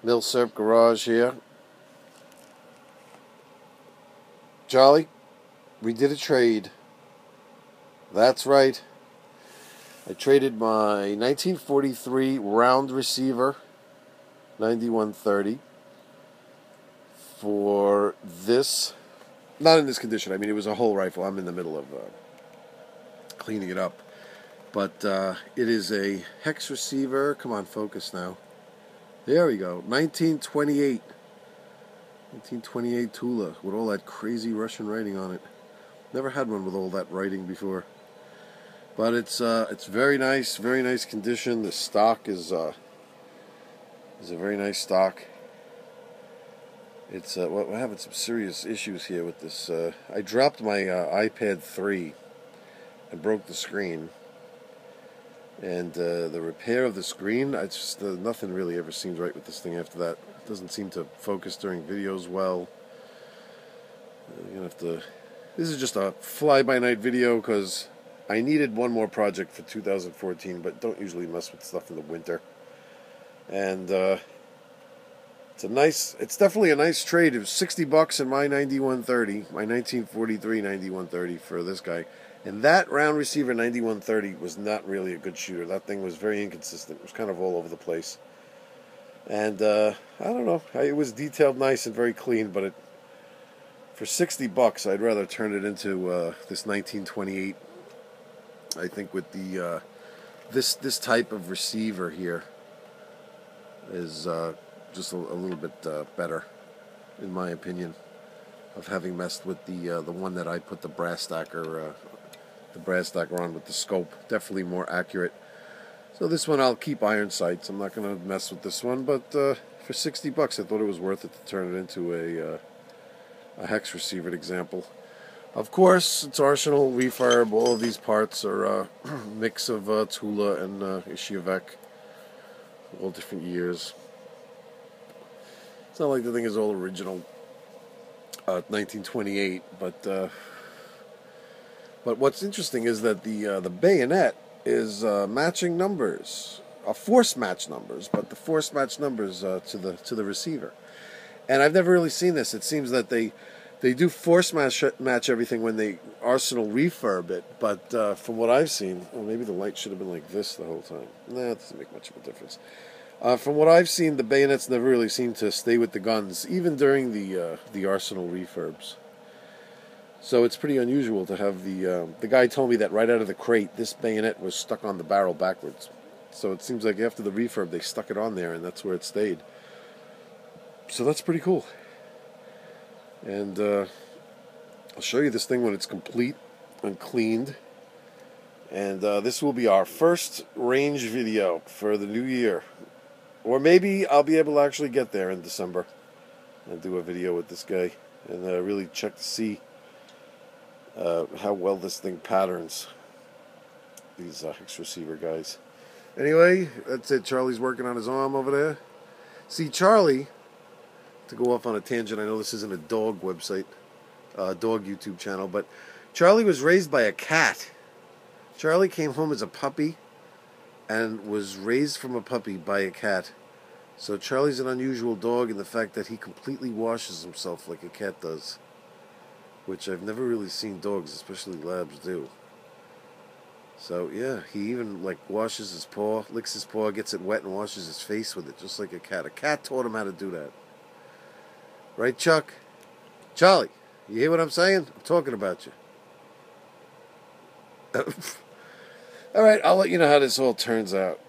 Milsurp garage here. Charlie, we did a trade. That's right. I traded my 1943 round receiver 9130 for this. Not in this condition. I mean, it was a whole rifle. I'm in the middle of cleaning it up. But it is a hex receiver. Come on, focus now. There we go. 1928 Tula with all that crazy Russian writing on it. Never had one with all that writing before. But it's very nice condition. The stock is a very nice stock. It's we're having some serious issues here with this. I dropped my iPad 3 and broke the screen. And the repair of the screen, I just nothing really ever seems right with this thing after that. It doesn't seem to focus during videos well. You're gonna have to. This is just a fly-by-night video because I needed one more project for 2014, but don't usually mess with stuff in the winter. And it's definitely a nice trade. It was $60 in my 9130, my 1943 9130 for this guy. And that round receiver 9130 was not really a good shooter. That thing was very inconsistent. It was kind of all over the place. And I don't know. It was detailed nice and very clean, but for $60, I'd rather turn it into this 1928. I think with the this type of receiver here is just a little bit better, in my opinion, of having messed with the one that I put the brass stacker on with the scope. Definitely more accurate. So this one I'll keep iron sights. I'm not going to mess with this one, but for $60 I thought it was worth it to turn it into a hex receiver example. Of course, it's Arsenal, refurb. All of these parts are a mix of Tula and Ishiavek, all different years. It's not like the thing is all original 1928, but what's interesting is that the bayonet is matching numbers, force match numbers, but the force match numbers to the receiver. And I've never really seen this. It seems that they do force match everything when they Arsenal refurb it, but from what I've seen, well, maybe the light should have been like this the whole time. Nah, it doesn't make much of a difference. From what I've seen, the bayonets never really seem to stay with the guns, even during the Arsenal refurbs. So it's pretty unusual to have the guy told me that right out of the crate, this bayonet was stuck on the barrel backwards. So it seems like after the refurb, they stuck it on there, and that's where it stayed. So that's pretty cool. And I'll show you this thing when it's complete and cleaned. And this will be our first range video for the new year. Or maybe I'll be able to actually get there in December and do a video with this guy and really check to see how well this thing patterns these hex receiver guys. Anyway, that's it. Charlie's working on his arm over there. See, to go off on a tangent, I know this isn't a dog website, dog YouTube channel, but Charlie was raised by a cat. Charlie came home as a puppy and was raised from a puppy by a cat. So Charlie's an unusual dog in the fact that he completely washes himself like a cat does, which I've never really seen dogs, especially labs, do. So yeah, he even washes his paw, licks his paw, gets it wet and washes his face with it, just like a cat. A cat taught him how to do that. Right, Chuck? Charlie, you hear what I'm saying? I'm talking about you. Alright, I'll let you know how this all turns out.